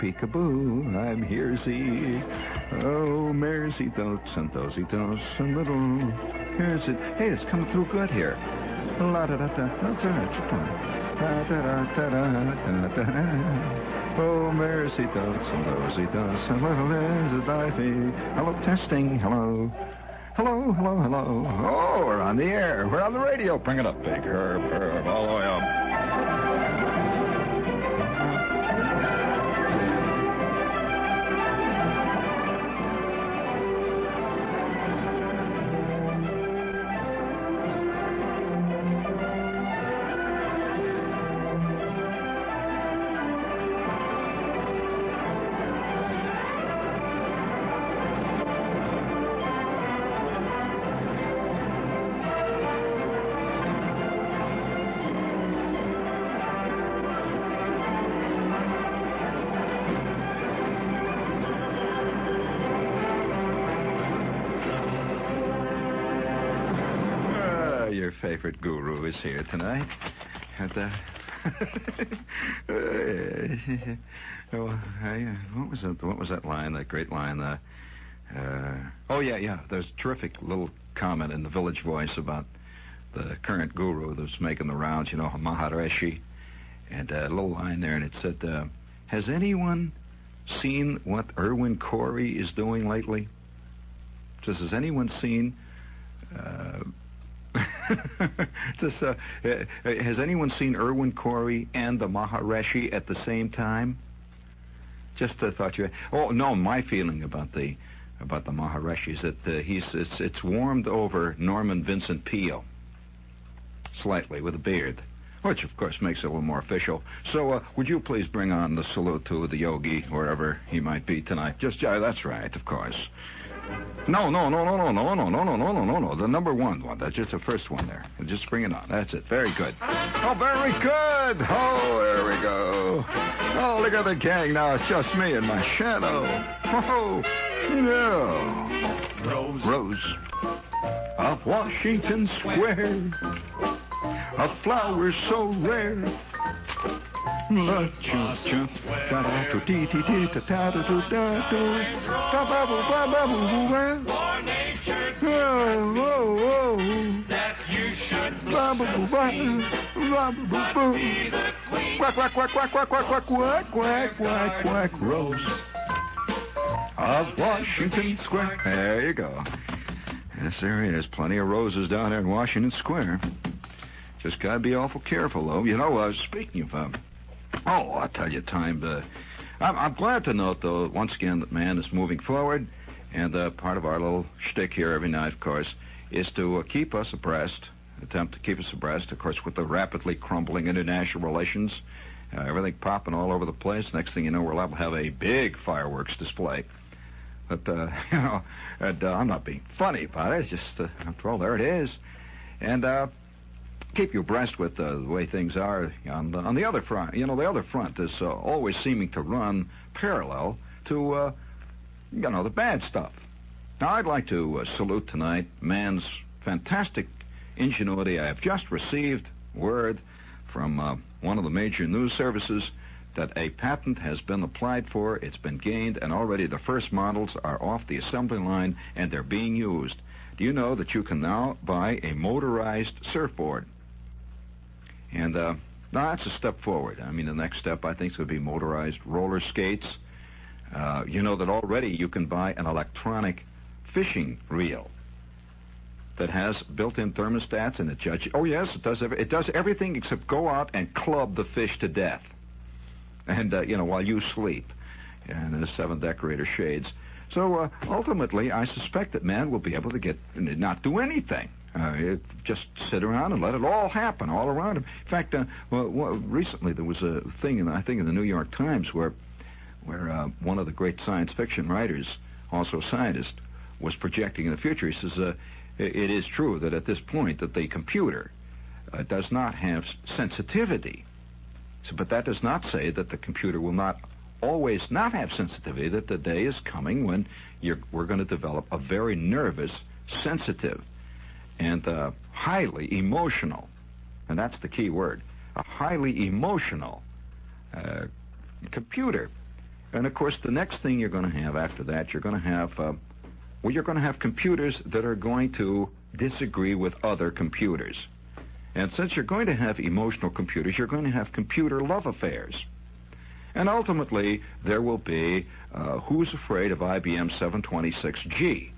peekaboo, I'm here-see. Oh, Mersey dotes and dosey dos and little here's it. Hey, it's coming through good here. La-da-da-da. That's all right. Keep on. Da-da-da-da-da-da-da. Oh, Mersey dotes and dosey dos and little is it divey. Hello, testing. Hello. Hello, hello, hello. Oh, we're on the air. We're on the radio. Bring it up, big herb, all the way up. Your favorite guru is here tonight. And, what was that line? That great line? There's a terrific little comment in the Village Voice about the current guru that's making the rounds. Maharishi, and a little line there, and it said, "Has anyone seen what Irwin Corey is doing lately?" It says, "Has anyone seen?" Has anyone seen Irwin Corey and the Maharishi at the same time? Just thought you. Oh no, my feeling about the Maharishi is that it's warmed over Norman Vincent Peale slightly with a beard, which of course makes it a little more official. So would you please bring on the salute to the yogi wherever he might be tonight? That's right, of course. No. The number one. That's just the first one there. Just bring it on. That's it. Very good. Oh, very good. Oh, there we go. Oh, look at the gang now. It's just me and my shadow. Oh, no. Rose of Washington Square, a flower so rare. That you should quack, Rose of Washington Square. There you go. Yes, there is. Plenty of roses down there in Washington Square. Just gotta be awful careful, though. Speaking of, I'll tell you, I'm glad to note, though, once again, that man is moving forward, and part of our little shtick here every night, of course, is to keep us abreast, attempt to keep us abreast, of course, with the rapidly crumbling international relations, everything popping all over the place. Next thing you know, we'll have a big fireworks display. But, I'm not being funny about it. It's just, after all, there it is. And, keep you abreast with the way things are on the other front. The other front is always seeming to run parallel to, the bad stuff. Now, I'd like to salute tonight man's fantastic ingenuity. I have just received word from one of the major news services that a patent has been applied for, it's been gained, and already the first models are off the assembly line and they're being used. Do you know that you can now buy a motorized surfboard? And now that's a step forward. I mean, the next step, I think, is going to be motorized roller skates. You know that already you can buy an electronic fishing reel that has built-in thermostats, and it judges. Oh, yes, it does. It does everything except go out and club the fish to death. And, while you sleep. And the 7 decorator shades. So, ultimately, I suspect that man will be able to not do anything. Just sit around and let it all happen all around him. In fact, recently there was a thing, in the New York Times, where one of the great science fiction writers, also scientist, was projecting in the future. He says, it is true that at this point that the computer does not have sensitivity. So, but that does not say that the computer will not always not have sensitivity, that the day is coming when we're going to develop a very nervous, sensitive, and highly emotional, and that's the key word, a highly emotional computer. And, of course, the next thing you're going to have after that, you're going to have, you're going to have computers that are going to disagree with other computers. And since you're going to have emotional computers, you're going to have computer love affairs. And ultimately, there will be Who's Afraid of IBM 726G,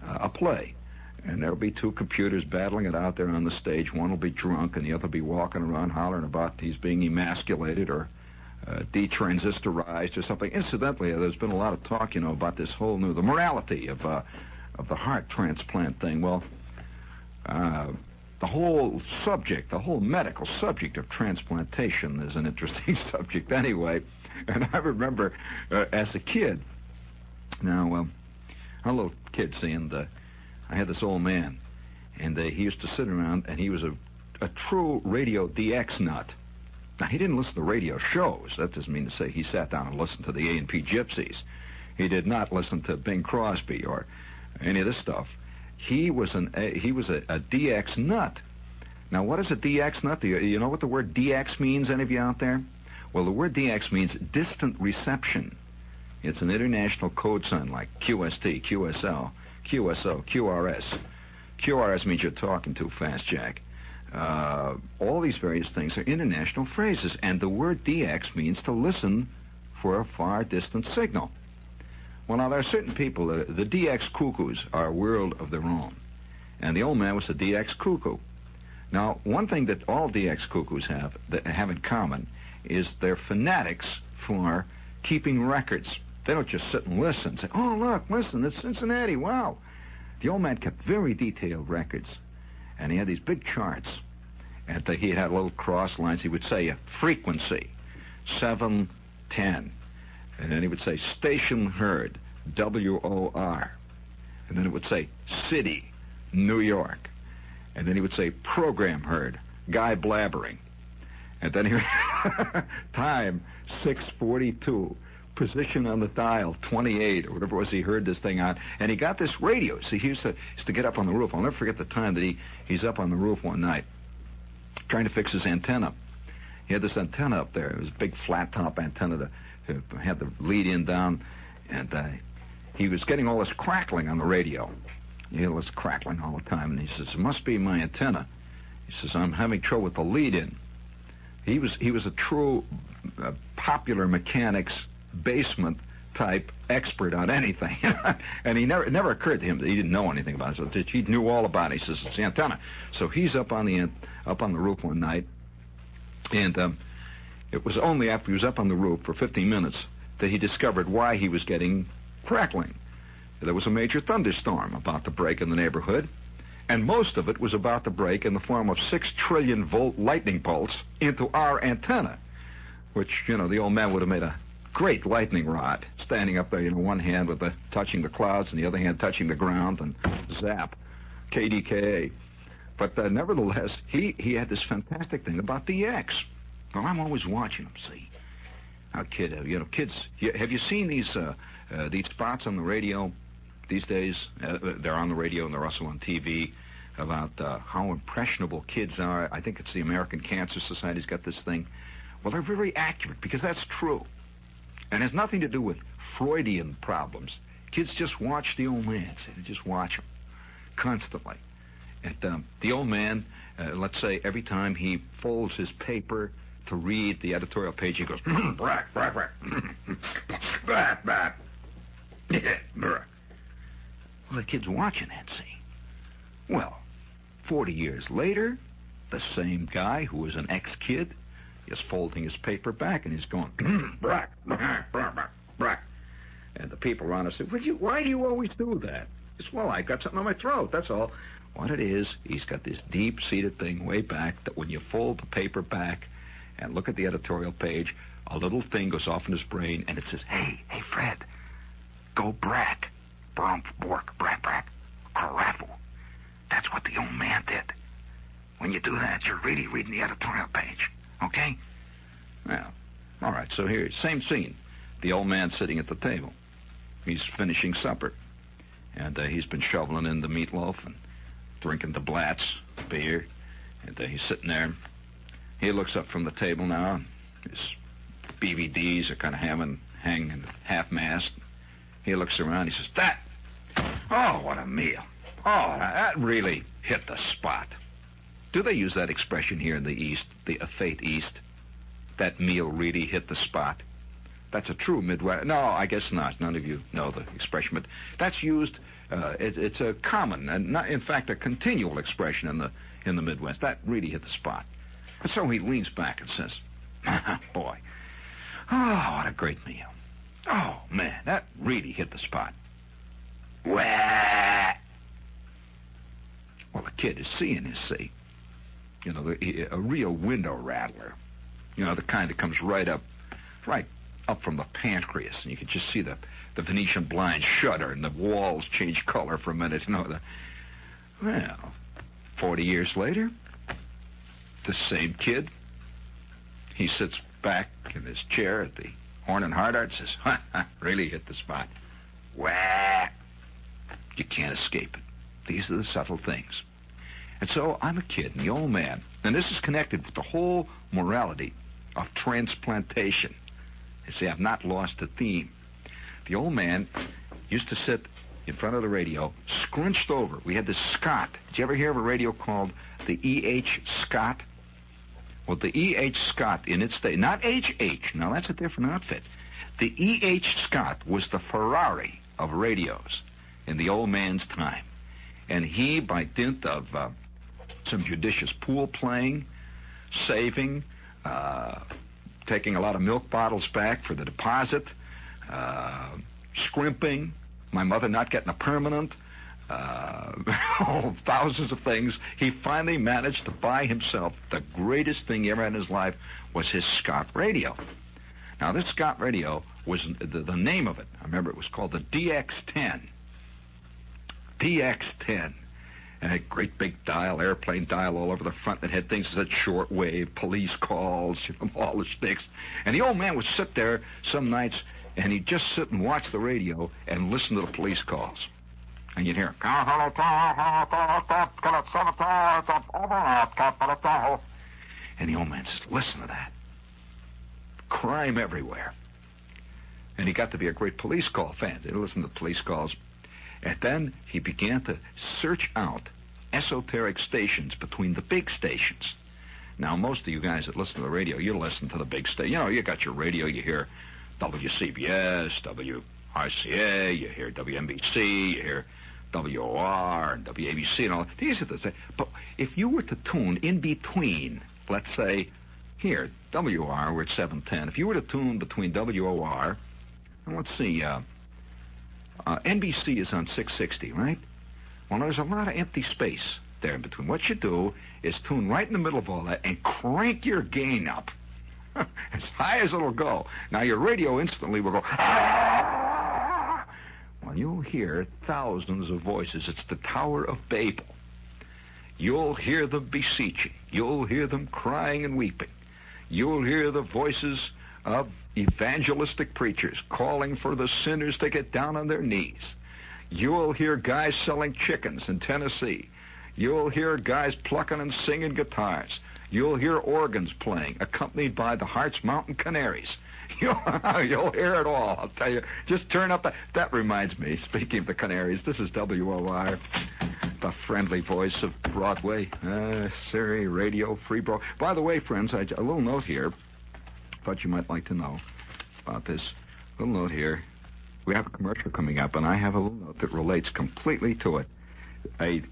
a play. And there'll be two computers battling it out there on the stage. One will be drunk, and the other will be walking around hollering about he's being emasculated or detransistorized or something. Incidentally, there's been a lot of talk, about this whole the morality of the heart transplant thing. Well, the whole medical subject of transplantation is an interesting subject anyway. And I remember as a kid, now, a little kid seeing I had this old man, and he used to sit around, and he was a true radio DX nut. Now, he didn't listen to radio shows. That doesn't mean to say he sat down and listened to the A&P Gypsies. He did not listen to Bing Crosby or any of this stuff. He was a DX nut. Now, what is a DX nut? Do you know what the word DX means, any of you out there? Well, the word DX means distant reception. It's an international code sign like QST, QSL, QSO, QRS. QRS means you're talking too fast, Jack. All these various things are international phrases, and the word DX means to listen for a far distant signal. Well, now, there are certain people, the DX cuckoos are a world of their own, and the old man was a DX cuckoo. Now, one thing that all DX cuckoos have in common is they're fanatics for keeping records. They don't just sit and listen and say, oh, look, listen, it's Cincinnati, wow. The old man kept very detailed records, and he had these big charts. And he had little cross lines. He would say a frequency, 710. And then he would say station heard, WOR. And then it would say city, New York. And then he would say program heard, guy blabbering. And then he time, 6:42. Position on the dial, 28, or whatever it was he heard this thing on. And he got this radio. See, he used to get up on the roof. I'll never forget the time that he's up on the roof one night trying to fix his antenna. He had this antenna up there. It was a big flat-top antenna that had the lead-in down. And he was getting all this crackling on the radio. You hear this crackling all the time. And he says, it must be my antenna. He says, I'm having trouble with the lead-in. He was a true popular mechanics basement type expert on anything. And it never occurred to him that he didn't know anything about it. So he knew all about it. He says, it's the antenna. So he's up on the roof one night, and it was only after he was up on the roof for 15 minutes that he discovered why he was getting crackling. There was a major thunderstorm about to break in the neighborhood, and most of it was about to break in the form of 6 trillion volt lightning bolts into our antenna, which, the old man would have made a great lightning rod, standing up there, one hand with touching the clouds and the other hand touching the ground, and zap, KDKA. But nevertheless, he had this fantastic thing about DX. Well, I'm always watching him, see. Now, kids, have you seen these spots on the radio these days? They're on the radio and they're also on TV about how impressionable kids are. I think it's the American Cancer Society's got this thing. Well, they're very accurate because that's true. And it has nothing to do with Freudian problems. Kids just watch the old man. They just watch him constantly. And the old man, let's say every time he folds his paper to read the editorial page, he goes, brack, brack, brack, brack, brack. Well, the kid's watching that, see. Well, 40 years later, the same guy who was an ex-kid is folding his paper back, and he's going, brack, brack, brack, brack. And the people around us say, why do you always do that? It's, well, I got something on my throat, that's all. What it is, he's got this deep-seated thing way back that when you fold the paper back and look at the editorial page, a little thing goes off in his brain, and it says, hey, Fred, go brack, brump, bork, brack, brack, caraffle. That's what the old man did. When you do that, you're really reading the editorial page. Okay? Well, all right, so here, same scene. The old man sitting at the table. He's finishing supper. And he's been shoveling in the meatloaf and drinking the Blatz beer. And he's sitting there. He looks up from the table now. His BVDs are kind of hanging at half-mast. He looks around. He says, "That! Oh, what a meal. Oh, that really hit the spot." Do they use that expression here in the East, the effete East? That meal really hit the spot? That's a true Midwest. No, I guess not. None of you know the expression, but that's used. It's a common and, not, in fact, a continual expression in the Midwest. That really hit the spot. And so he leans back and says, "Boy, oh, what a great meal. Oh man, that really hit the spot." Wah! Well, the kid is seeing his see. You know, a real window rattler. You know, the kind that comes right up from the pancreas, and you can just see the Venetian blinds shudder and the walls change color for a minute. You know, well, 40 years later, the same kid, he sits back in his chair at the Horn and Hardart and says, really hit the spot. Wah! You can't escape it. These are the subtle things. And so I'm a kid, and the old man, and this is connected with the whole morality of transplantation. You see, I've not lost the theme. The old man used to sit in front of the radio, scrunched over. We had this Scott. Did you ever hear of a radio called the E.H. Scott? Well, the E.H. Scott in its day, not H.H., no, that's a different outfit. The E.H. Scott was the Ferrari of radios in the old man's time. And he, by dint of some judicious pool playing, saving, taking a lot of milk bottles back for the deposit, scrimping, my mother not getting a permanent, thousands of things, he finally managed to buy himself the greatest thing he ever had in his life was his Scott radio. Now, this Scott radio was the name of it. I remember it was called the DX-10. DX-10. And a great big dial, airplane dial all over the front that had things that said shortwave, police calls, all the sticks. And the old man would sit there some nights, and he'd just sit and watch the radio and listen to the police calls. And you'd hear, and the old man says, listen to that. Crime everywhere. And he got to be a great police call fan. He'd listen to the police calls. And then he began to search out esoteric stations between the big stations. Now, most of you guys that listen to the radio, you listen to the big station. You know, you got your radio, you hear WCBS, WRCA, you hear WNBC, you hear WOR and WABC and all. These are the same. But if you were to tune in between, let's say, here, WR, we're at 710. If you were to tune between WOR, and let's see, NBC is on 660, right? Well, there's a lot of empty space there in between. What you do is tune right in the middle of all that and crank your gain up as high as it'll go. Now, your radio instantly will go, well, you'll hear thousands of voices. It's the Tower of Babel. You'll hear them beseeching. You'll hear them crying and weeping. You'll hear the voices of evangelistic preachers calling for the sinners to get down on their knees. You'll hear guys selling chickens in Tennessee. You'll hear guys plucking and singing guitars. You'll hear organs playing, accompanied by the Hart's Mountain Canaries. You'll hear it all, I'll tell you. Just turn up. That reminds me, speaking of the Canaries, this is WOR, the friendly voice of Broadway. Siri, radio, free bro. By the way, friends, a little note here. Thought you might like to know about this. A little note here. We have a commercial coming up, and I have a little note that relates completely to it. A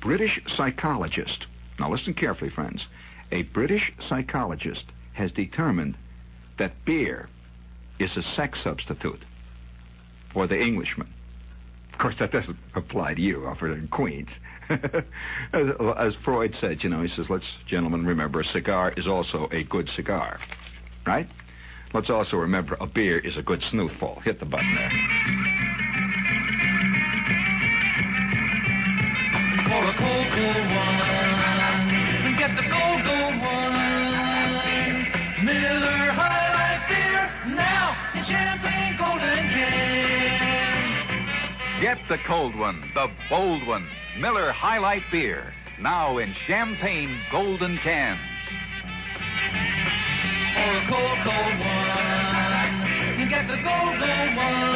British psychologist, now listen carefully, friends. A British psychologist has determined that beer is a sex substitute for the Englishman. Of course, that doesn't apply to you, Alfred, in Queens. As Freud said, you know, he says, let's, gentlemen, remember a cigar is also a good cigar. Right? Let's also remember a beer is a good snootful. Hit the button there. For a cold, cold one, get the cold, cold one. Miller High Life beer, now in Champagne Golden Can. Get the cold one, the bold one. Miller High Life beer, now in Champagne Golden Cans. For a cold, cold one, you get the golden one.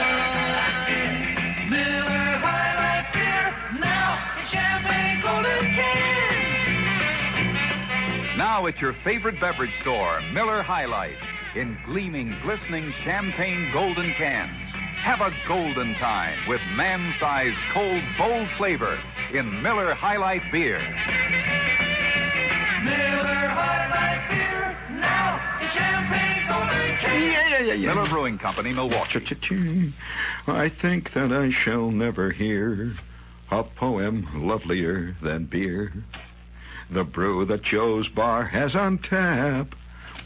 Miller High Life beer, now in champagne golden cans. Now at your favorite beverage store, Miller High Life, in gleaming, glistening champagne golden cans. Have a golden time with man-sized, cold, bold flavor in Miller High Life beer. Miller High Life beer, now in champagne golden cans. Yeah. Miller Brewing Company, Milwaukee. I think that I shall never hear a poem lovelier than beer. The brew that Joe's Bar has on tap,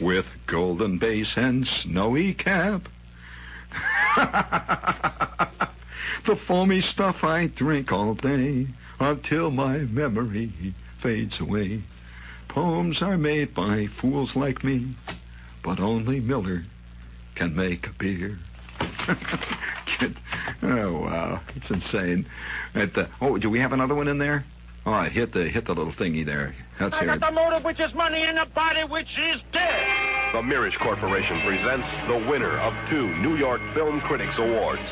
with golden base and snowy cap. The foamy stuff I drink all day until my memory fades away. Poems are made by fools like me, but only Miller can make a beer. Oh, wow. It's insane. Do we have another one in there? All right, hit the little thingy there. Let's hear it. The motive which is money and the body which is dead. The Mirish Corporation presents the winner of 2 New York Film Critics Awards.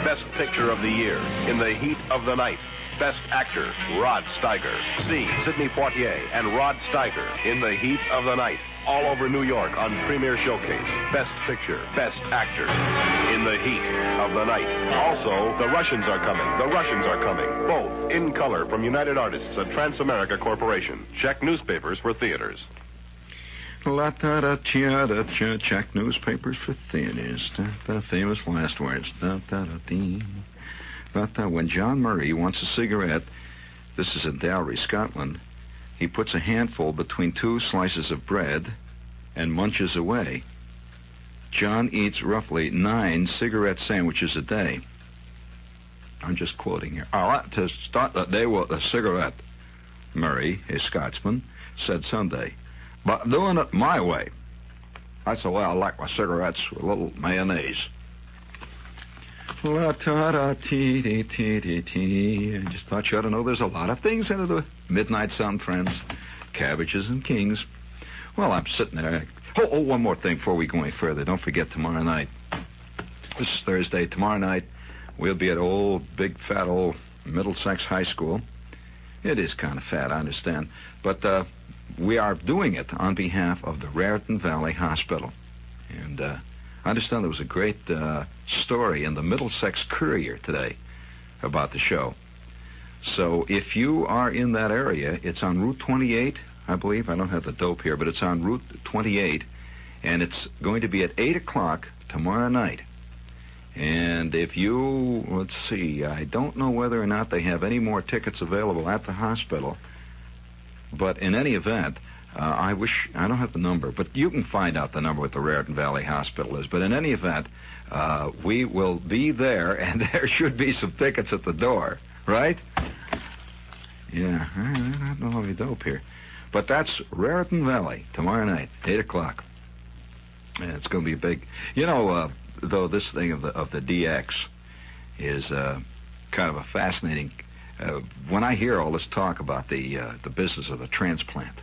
Best Picture of the Year, In the Heat of the Night. Best Actor, Rod Steiger. See Sidney Poitier and Rod Steiger in The Heat of the Night. All over New York on Premiere Showcase. Best Picture, Best Actor, In the Heat of the Night. Also, The Russians Are Coming. The Russians Are Coming. Both in color from United Artists at Transamerica Corporation. Check newspapers for theaters. La-da-da-tia-da-tia, check newspapers for theaters. The famous last words. When John Murray wants a cigarette, this is in Dalry, Scotland, he puts a handful between 2 slices of bread and munches away. John eats roughly 9 cigarette sandwiches a day. I'm just quoting here. I like to start the day with a cigarette, Murray, a Scotsman, said Sunday. But doing it my way. That's the way I like my cigarettes, with a little mayonnaise. La-ta-da-tee-dee-tee-dee-tee. I just thought you ought to know there's a lot of things into the Midnight Sun, friends. Cabbages and kings. Well, I'm sitting there. Oh, one more thing before we go any further. Don't forget tomorrow night. This is Thursday. Tomorrow night, we'll be at big, fat old Middlesex High School. It is kind of fat, I understand. But we are doing it on behalf of the Raritan Valley Hospital. And I understand there was a great story in the Middlesex Courier today about the show. So if you are in that area, it's on Route 28, I believe. I don't have the dope here, but it's on Route 28. And it's going to be at 8 o'clock tomorrow night. And if you, let's see, I don't know whether or not they have any more tickets available at the hospital. But in any event, I don't have the number, but you can find out the number what the Raritan Valley Hospital is. But in any event, we will be there, and there should be some tickets at the door, right? Yeah, I don't have any dope here. But that's Raritan Valley, tomorrow night, 8 o'clock. Yeah, it's going to be big. You know, though, this thing of the DX is kind of a fascinating... when I hear all this talk about the business of the transplant,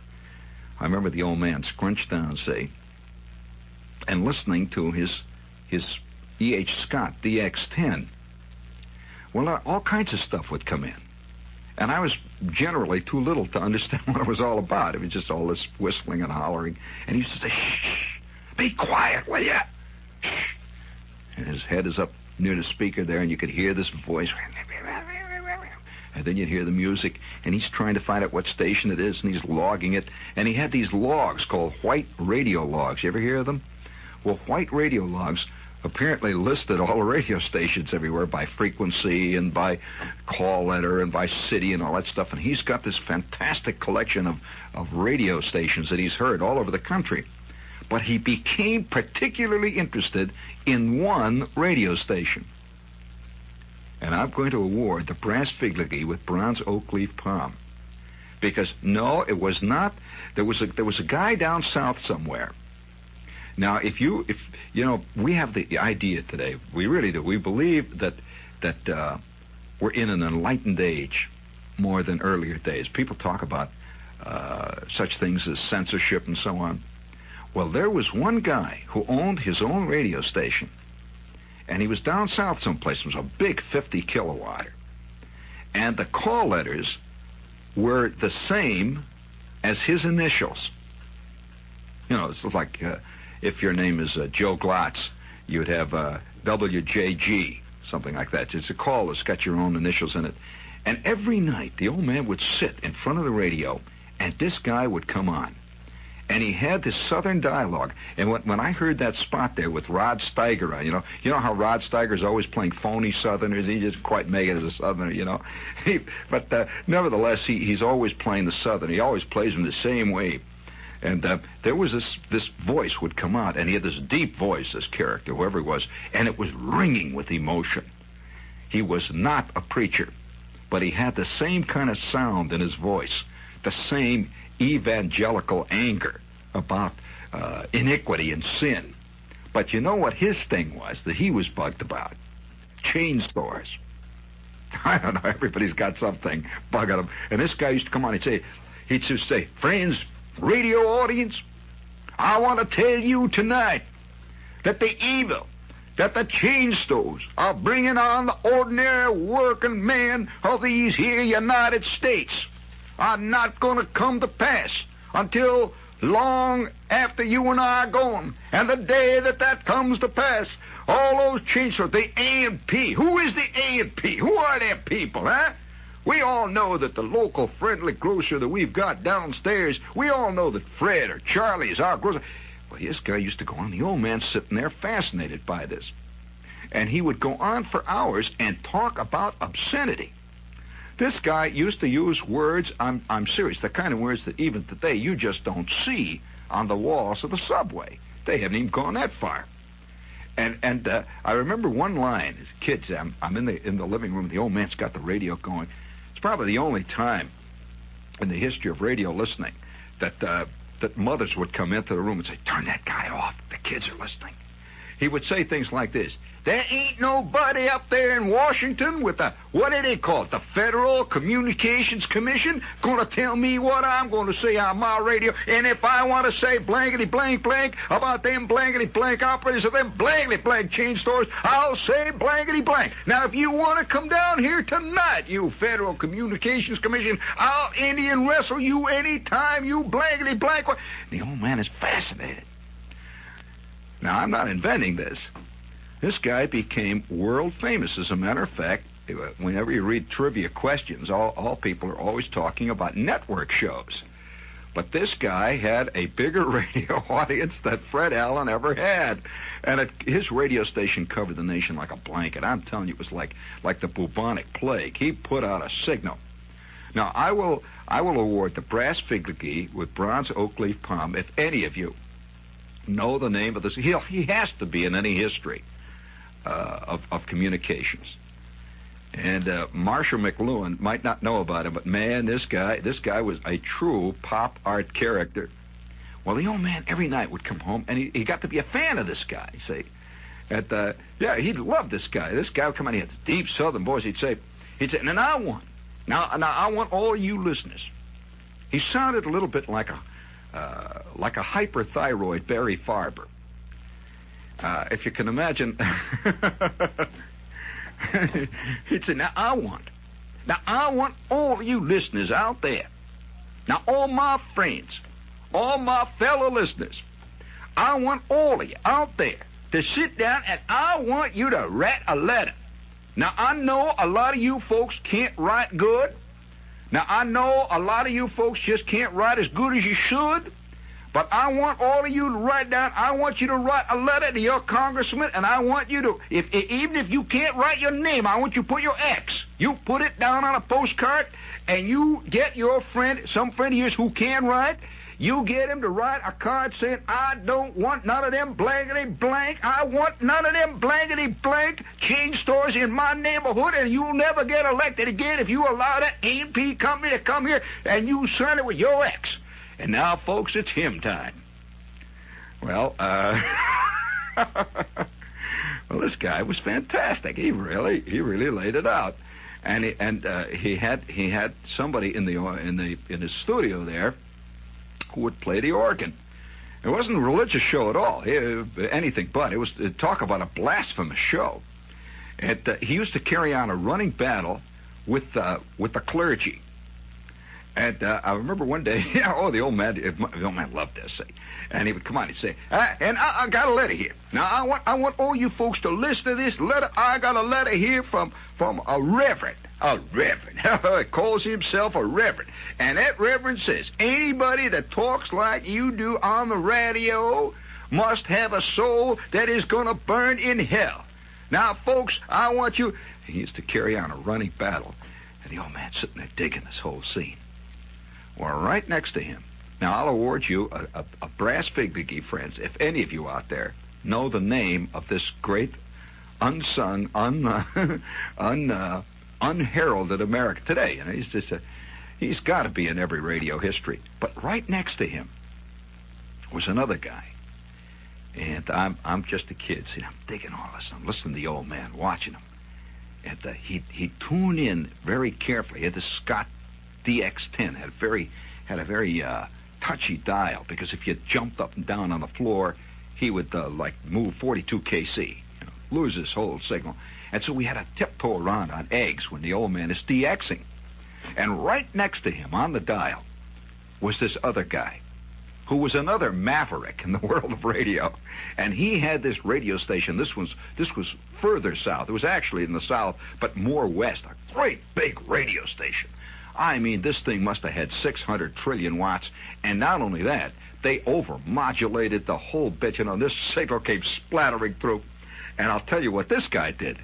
I remember the old man scrunched down, say, and listening to his E.H. Scott DX-10. Well, all kinds of stuff would come in. And I was generally too little to understand what it was all about. It was just all this whistling and hollering. And he used to say, shh, be quiet, will you? Shh. And his head is up near the speaker there, and you could hear this voice. And then you'd hear the music, and he's trying to find out what station it is, and he's logging it. And he had these logs called white radio logs. You ever hear of them? Well, white radio logs apparently listed all the radio stations everywhere by frequency and by call letter and by city and all that stuff. And he's got this fantastic collection of radio stations that he's heard all over the country. But he became particularly interested in one radio station. And I'm going to award the brass figurine with bronze oak leaf palm. Because, no, it was not. There was a guy down south somewhere. Now, if you know, we have the idea today, we really do. We believe that we're in an enlightened age more than earlier days. People talk about such things as censorship and so on. Well, there was one guy who owned his own radio station. And he was down south someplace. It was a big 50 kilowatter. And the call letters were the same as his initials. You know, it's like if your name is Joe Glotz, you'd have WJG, something like that. It's a call that's got your own initials in it. And every night, the old man would sit in front of the radio, and this guy would come on. And he had this Southern dialogue. And when I heard that spot there with Rod Steiger on, you know how Rod Steiger's always playing phony Southerners? He doesn't quite make it as a Southerner, you know. But nevertheless, he's always playing the Southern. He always plays them the same way. And there was this voice would come out, and he had this deep voice, this character, whoever he was, and it was ringing with emotion. He was not a preacher, but he had the same kind of sound in his voice, the same evangelical anger about iniquity and sin. But you know what his thing was that he was bugged about? Chain stores. I don't know, everybody's got something bugging him. And this guy used to come on, he'd just say, friends, radio audience, I want to tell you tonight that the evil that the chain stores are bringing on the ordinary working man of these here United States are not going to come to pass until long after you and I are gone. And the day that comes to pass, all those chain stores, the A&P. Who is the A&P? Who are them people, huh? We all know that the local friendly grocer that we've got downstairs, we all know that Fred or Charlie is our grocer. Well, this guy used to go on, the old man sitting there fascinated by this. And he would go on for hours and talk about obscenity. This guy used to use words, I'm serious, the kind of words that even today you just don't see on the walls of the subway. They haven't even gone that far. And I remember one line, as kids, I'm in the living room, the old man's got the radio going. It's probably the only time in the history of radio listening that mothers would come into the room and say, turn that guy off, the kids are listening. He would say things like this: there ain't nobody up there in Washington with what do they call it, the Federal Communications Commission, going to tell me what I'm going to say on my radio. And if I want to say blankety blank blank about them blankety blank operators of them blankety blank chain stores, I'll say blankety blank. Now, if you want to come down here tonight, you Federal Communications Commission, I'll Indian wrestle you anytime, you blankety blank. The old man is fascinated. Now, I'm not inventing this. This guy became world famous. As a matter of fact, whenever you read trivia questions, all people are always talking about network shows. But this guy had a bigger radio audience than Fred Allen ever had. And his radio station covered the nation like a blanket. I'm telling you, it was like the bubonic plague. He put out a signal. Now, I will award the brass figurine with bronze oak leaf palm if any of you know the name of this. He has to be in any history of communications. And Marshall McLuhan might not know about him, but man, this guy was a true pop art character. Well, the old man every night would come home, and he got to be a fan of this guy, see. He loved this guy. This guy would come in, he had this deep southern voice. He'd say, and I want all you listeners. He sounded a little bit like a hyperthyroid Barry Farber. If you can imagine. He'd say, now I want all you listeners out there, now all my friends, all my fellow listeners, I want all of you out there to sit down, and I want you to write a letter. Now, I know a lot of you folks can't write good. Now, I know a lot of you folks just can't write as good as you should, but I want all of you to write down, I want you to write a letter to your congressman, and I want you to, even if you can't write your name, I want you to put your X. You put it down on a postcard, and you get your friend, some friend of yours who can write, you get him to write a card saying, I don't want none of them blankety blank. I want none of them blankety blank chain stores in my neighborhood, and you'll never get elected again if you allow that A&P company to come here and you sign it with your X. And now, folks, it's hymn time. Well, well, this guy was fantastic. He really laid it out, and he had somebody in his studio there who would play the organ. It wasn't a religious show at all, anything but. It was talk about a blasphemous show. He used to carry on a running battle with the clergy. And I remember one day, the old man loved this. And he would come on and say, and I got a letter here. Now, I want all you folks to listen to this letter. I got a letter here from a reverend. A reverend. He calls himself a reverend. And that reverend says, anybody that talks like you do on the radio must have a soul that is going to burn in hell. Now, folks, I want you... He used to carry on a running battle. And the old man sitting there digging this whole scene. Well, right next to him. Now, I'll award you a brass figure, friends, if any of you out there know the name of this great, unsung, unheralded American today. You know, he's got to be in every radio history. But right next to him was another guy. And I'm just a kid. See, I'm digging all this. I'm listening to the old man, watching him. And he'd tune in very carefully. He had this Scott DX10, had a very touchy dial, because if you jumped up and down on the floor, he would move 42 kc, lose his whole signal. And so we had to tiptoe around on eggs when the old man is DXing. And right next to him on the dial was this other guy, who was another maverick in the world of radio. And he had this radio station. This was further south. It was actually in the south, but more west. A great big radio station. I mean, this thing must have had 600 trillion watts. And not only that, they overmodulated the whole bit. You know, this signal came splattering through. And I'll tell you what this guy did.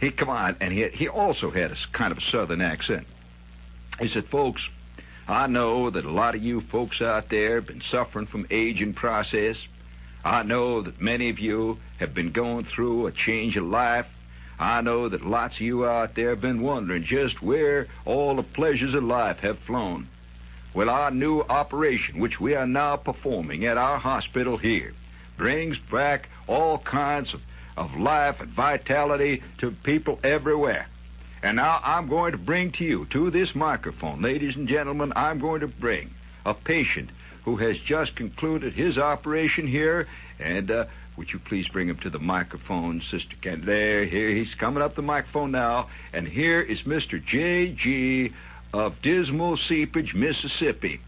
He'd come on, and he also had a kind of a southern accent. He said, folks, I know that a lot of you folks out there have been suffering from aging process. I know that many of you have been going through a change of life. I know that lots of you out there have been wondering just where all the pleasures of life have flown. Well, our new operation, which we are now performing at our hospital here, brings back all kinds of life and vitality to people everywhere. And now I'm going to bring to you, to this microphone, ladies and gentlemen, I'm going to bring a patient who has just concluded his operation here. And would you please bring him to the microphone, Sister Kent? There, here, he's coming up the microphone now. And here is Mr. J.G. of Dismal Seepage, Mississippi,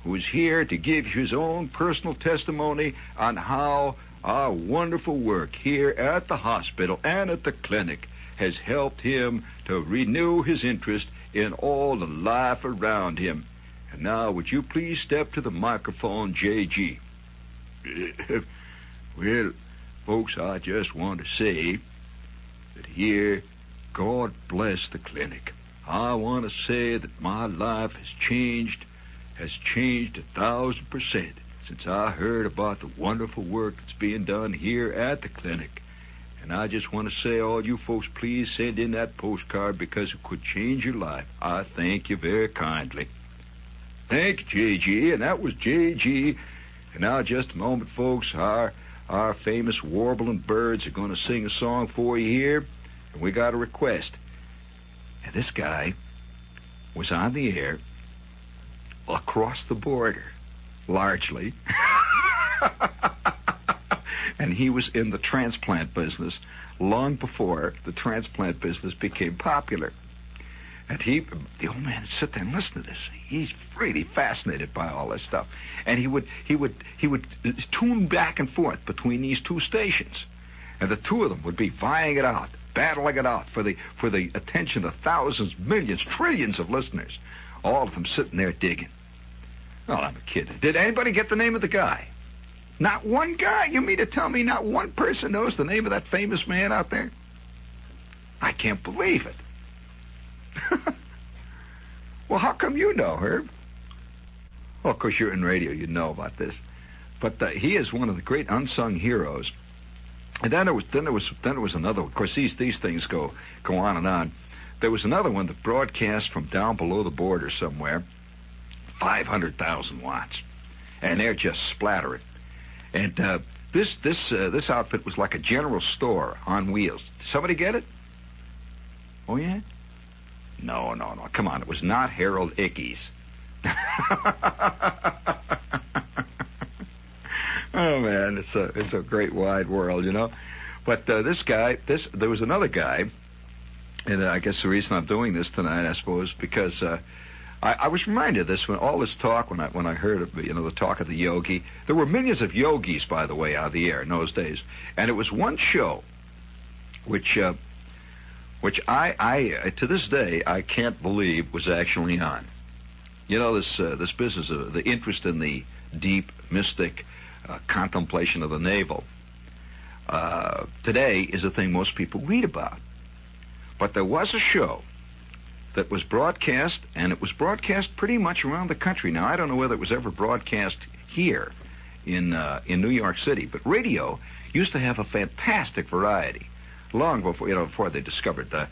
who is here to give his own personal testimony on how our wonderful work here at the hospital and at the clinic has helped him to renew his interest in all the life around him. And now, would you please step to the microphone, J.G.? Well, folks, I just want to say that here, God bless the clinic. I want to say that my life has changed 1,000% since I heard about the wonderful work that's being done here at the clinic. And I just want to say, all you folks, please send in that postcard, because it could change your life. I thank you very kindly. Thank you, J.G., and that was J.G. And now, just a moment, folks, our famous warbling birds are going to sing a song for you here, and we got a request. And this guy was on the air across the border, largely. And he was in the transplant business long before the transplant business became popular. And the old man would sit there and listen to this. He's really fascinated by all this stuff. And he would tune back and forth between these two stations. And the two of them would be vying it out, battling it out for the attention of thousands, millions, trillions of listeners. All of them sitting there digging. Well, I'm a kid. Did anybody get the name of the guy? Not one guy? You mean to tell me not one person knows the name of that famous man out there? I can't believe it. Well, how come you know, Herb? Well, of course, you're in radio. You know about this. But he is one of the great unsung heroes. And then there was another one. Of course, these things go on and on. There was another one that broadcast from down below the border somewhere, 500,000 watts, and they're just splattering. And this outfit was like a general store on wheels. Did somebody get it? Oh, yeah? No. Come on, it was not Harold Ickes. Oh, man, it's a great wide world, you know. But there was another guy, and I guess the reason I'm doing this tonight, I suppose, because I was reminded of this when all this talk, when I heard of, the talk of the yogi. There were millions of yogis, by the way, out of the air in those days. And it was one show which I to this day, I can't believe was actually on. You know, this business of the interest in the deep, mystic contemplation of the navel today is a thing most people read about. But there was a show that was broadcast, and it was broadcast pretty much around the country. Now, I don't know whether it was ever broadcast here in New York City, but radio used to have a fantastic variety. Long before they discovered the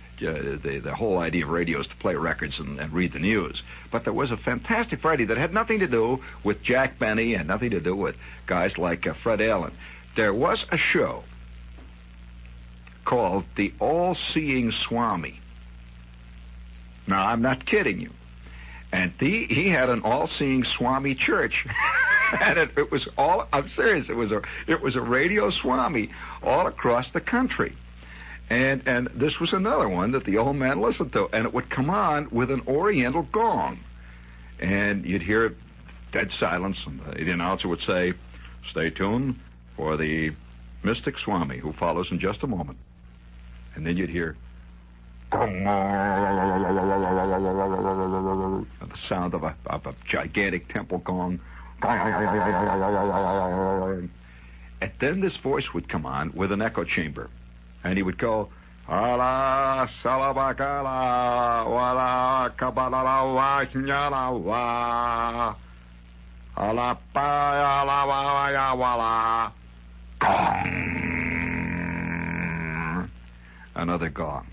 whole idea of radio is to play records and read the news. But there was a fantastic variety that had nothing to do with Jack Benny and nothing to do with guys like Fred Allen. There was a show called The All-Seeing Swami. Now, I'm not kidding you. And he had an all-seeing Swami church. And it was all, I'm serious, it was a radio Swami all across the country. And this was another one that the old man listened to, and it would come on with an Oriental gong. And you'd hear dead silence, and the announcer would say, "Stay tuned for the mystic Swami, who follows in just a moment." And then you'd hear the sound of a gigantic temple gong. And then this voice would come on with an echo chamber. And he would go, "Ala salabakala wala kabala wa nyala wa ala pa ala wa ya wala." Gong. Another gong.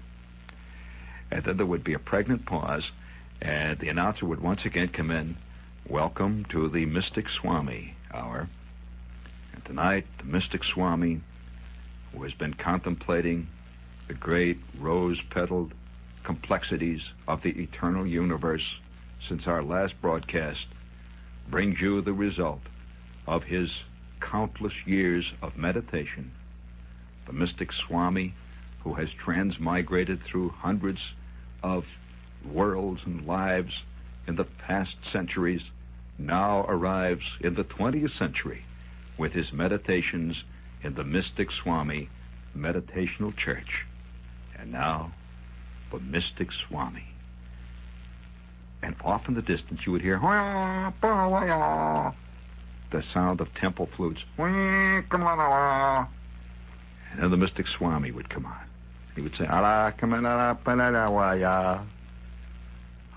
And then there would be a pregnant pause, and the announcer would once again come in. "Welcome to the Mystic Swami Hour. And tonight, the Mystic Swami, who has been contemplating the great rose-petaled complexities of the eternal universe since our last broadcast, brings you the result of his countless years of meditation. The Mystic Swami, who has transmigrated through hundreds of worlds and lives in the past centuries, now arrives in the 20th century with his meditations in the Mystic Swami Meditational Church. And now, the Mystic Swami." And off in the distance you would hear the sound of temple flutes. And then the Mystic Swami would come on. He would say,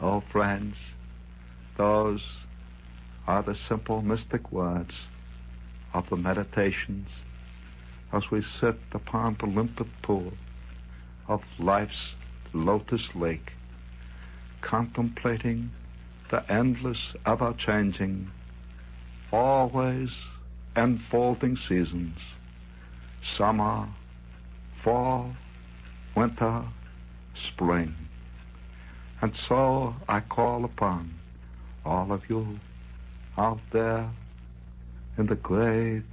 "Oh, friends, those are the simple mystic words of the meditations as we sit upon the limpid pool of life's lotus lake, contemplating the endless, ever-changing, always enfolding seasons, summer, fall, winter, spring. And so I call upon all of you out there in the great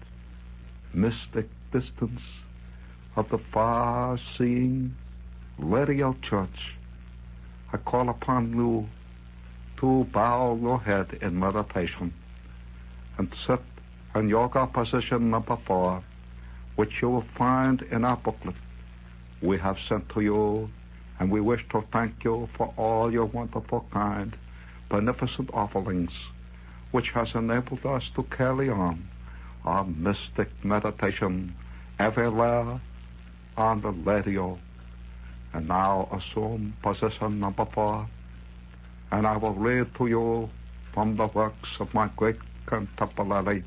mystic distance of the far-seeing radio church. I call upon you to bow your head in meditation and sit in yoga position number 4, which you will find in our booklet we have sent to you, and we wish to thank you for all your wonderful, kind, beneficent offerings, which has enabled us to carry on our mystic meditation everywhere on the radio. And now assume position number 4, and I will read to you from the works of my great contemporary,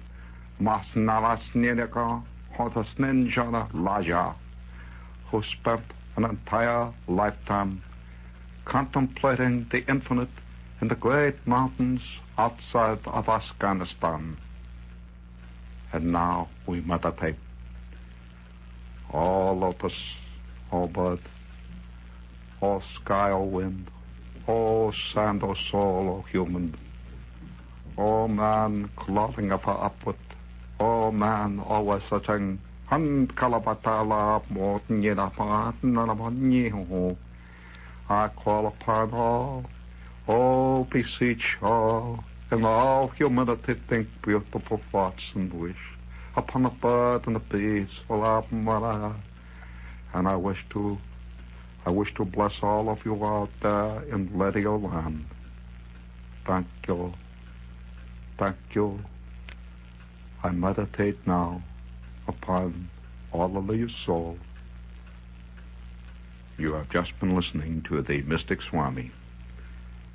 Masnalasnirika Hotasninjana Laja, who spent an entire lifetime contemplating the infinite in the great mountains outside of Afghanistan. And now we meditate. O lotus, O bird, O sky, O wind, O sand, O soul, O human, O man clothing ever upward, man always suchang han kalabata moten yinapat nanamonye. I call upon all beseech all, and all humanity think beautiful thoughts and wish upon the bird and the beast, and I wish to bless all of you out there in Radio Land. Thank you. Thank you. I meditate now upon all of your soul. You have just been listening to the Mystic Swami.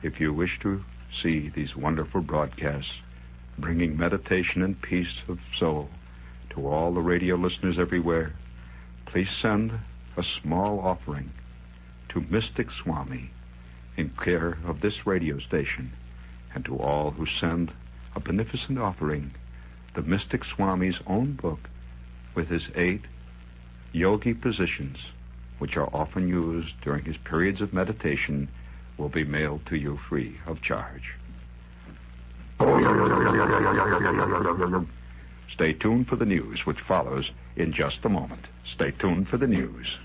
If you wish to see these wonderful broadcasts bringing meditation and peace of soul to all the radio listeners everywhere, please send a small offering to Mystic Swami in care of this radio station, and to all who send a beneficent offering, the Mystic Swami's own book with his 8 yogi positions, which are often used during his periods of meditation, will be mailed to you free of charge. Stay tuned for the news, which follows in just a moment. Stay tuned for the news.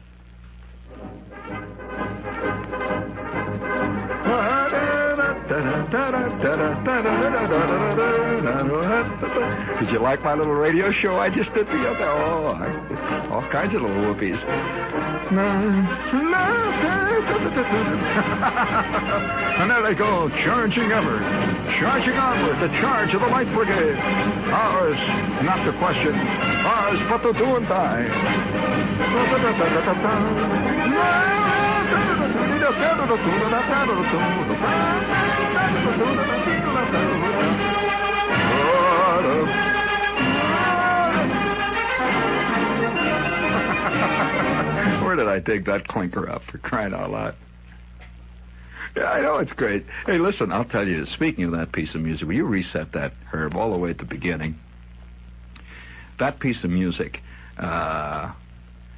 Did you like my little radio show I just did the other? Oh, all kinds of little whoopies. And there they go, charging onward, the charge of the Light Brigade. Ours, not the question, ours but the do and die. Where did I dig that clinker up, for crying out loud? Yeah, I know, it's great. Hey, listen, I'll tell you, speaking of that piece of music, will you reset that, Herb, all the way at the beginning? That piece of music,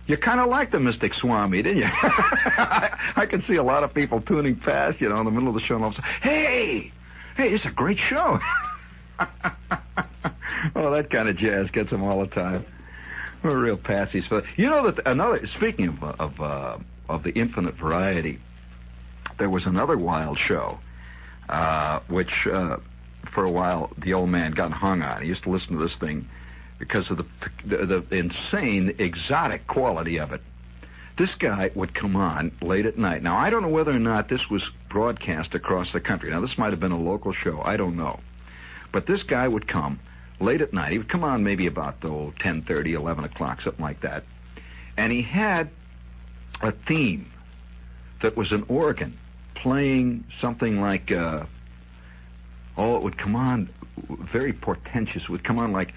you kind of like the Mystic Swami, didn't you? I can see a lot of people tuning past, in the middle of the show, and all of a sudden, hey, it's a great show. Oh, that kind of jazz gets them all the time. We're real patsies. But speaking of the infinite variety, there was another wild show, which for a while the old man got hung on. He used to listen to this thing because of the insane, exotic quality of it. This guy would come on late at night. Now, I don't know whether or not this was broadcast across the country. Now, this might have been a local show. I don't know. But this guy would come late at night. He would come on maybe about 10:30, 11 o'clock, something like that. And he had a theme that was an organ playing something like, it would come on very portentous. It would come on like,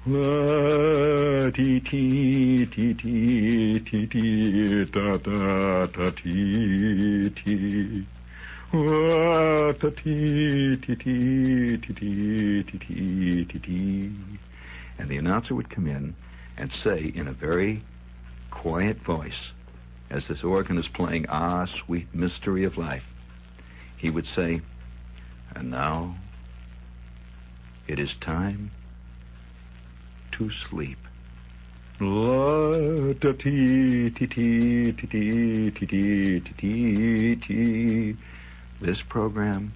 la ti ti ti ti ti ti da da da ti ti la ta ti ti ti ti ti ti ti ti, and the announcer would come in and say in a very quiet voice, as this organ is playing "Ah, Sweet Mystery of Life," he would say, "And now it is time to sleep." La da ti ti ti ti ti ti ti ti ti. This program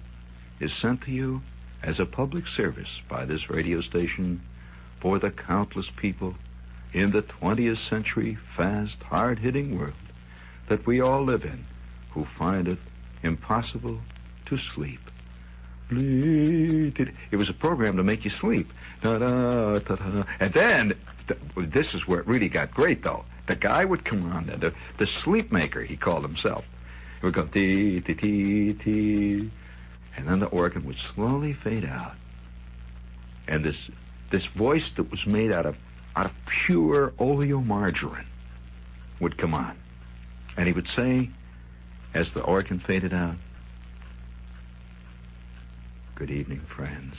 is sent to you as a public service by this radio station for the countless people in the 20th century fast, hard-hitting world that we all live in who find it impossible to sleep. It was a program to make you sleep. And then, this is where it really got great, though. The guy would come on, the sleep maker, he called himself. He would go, tee, tee, tee, tee. And then the organ would slowly fade out. And this voice that was made out of pure oleomargarine would come on. And he would say, as the organ faded out, "Good evening, friends.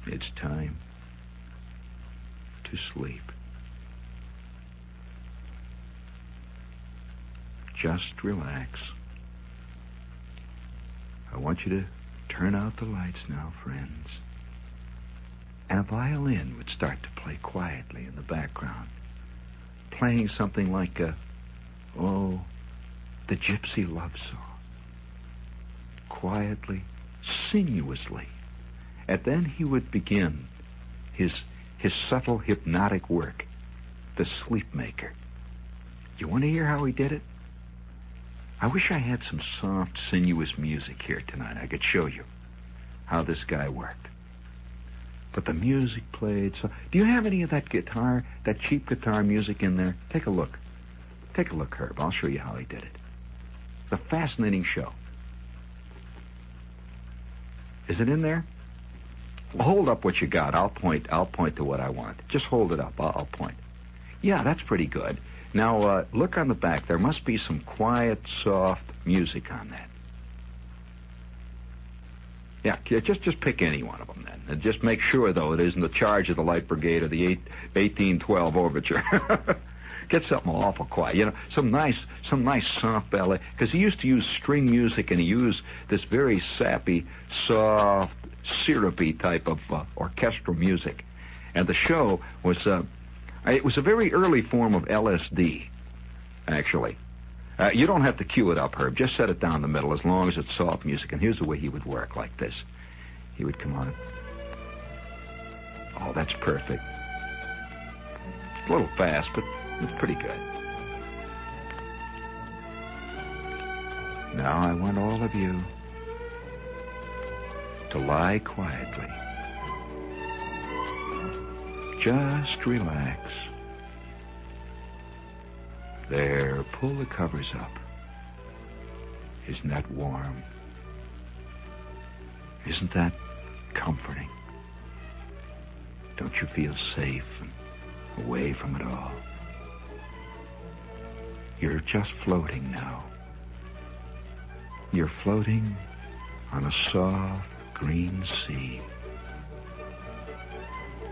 It's time to sleep. Just relax. I want you to turn out the lights now, friends. and a violin would start to play quietly in the background, playing something like the gypsy love song, quietly, sinuously. And then he would begin his subtle hypnotic work, the sleep maker. You want to hear how he did it? I wish I had some soft, sinuous music here tonight. I could show you how this guy worked. But the music played so... Do you have any of that guitar, that cheap guitar music in there? Take a look. Take a look, Herb. I'll show you how he did it. It's a fascinating show. Is it in there? Well, hold up what you got. I'll point to what I want. Just hold it up. I'll point. Yeah, that's pretty good. Now, look on the back. There must be some quiet, soft music on that. Yeah, just pick any one of them then. And just make sure, though, it isn't the Charge of the Light Brigade or the 1812 Overture. Get something awful quiet. You know, some nice soft ballet. Because he used to use string music, and he used this very sappy, soft, syrupy type of orchestral music. And the show was... it was a very early form of LSD, actually. You don't have to cue it up, Herb. Just set it down the middle as long as it's soft music. And here's the way he would work, like this. He would come on. Oh, that's perfect. It's a little fast, but it's pretty good. Now I want all of you to lie quietly. Just relax. There, pull the covers up. Isn't that warm? Isn't that comforting? Don't you feel safe and away from it all? You're just floating now. You're floating on a soft green sea.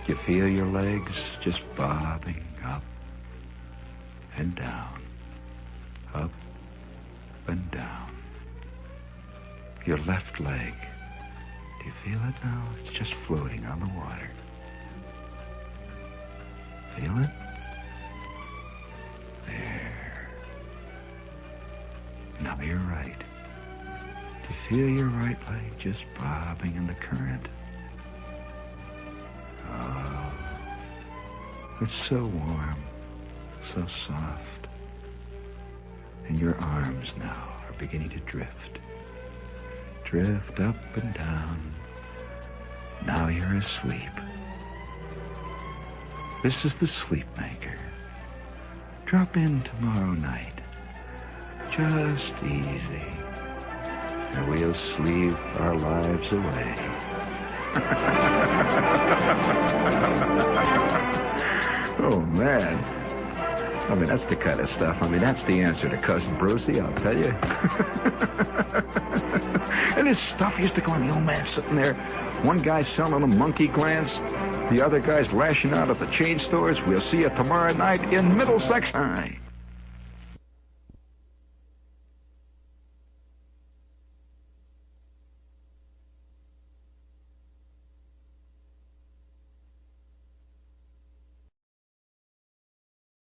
You feel your legs just bobbing up and down, up and down. Your left leg, do you feel it now? It's just floating on the water. Feel it? There. Now your right. Do you feel your right leg just bobbing in the current? Oh, it's so warm, so soft. And your arms now are beginning to drift. Drift up and down. Now you're asleep. This is the sleep maker. Drop in tomorrow night. Just easy. And we'll sleep our lives away. Oh, man. I mean, that's the kind of stuff. I mean, that's the answer to Cousin Brucey, I'll tell you. And this stuff used to go on. The old man sitting there. One guy's selling a monkey glance. The other guy's lashing out at the chain stores. We'll see you tomorrow night in Middlesex High.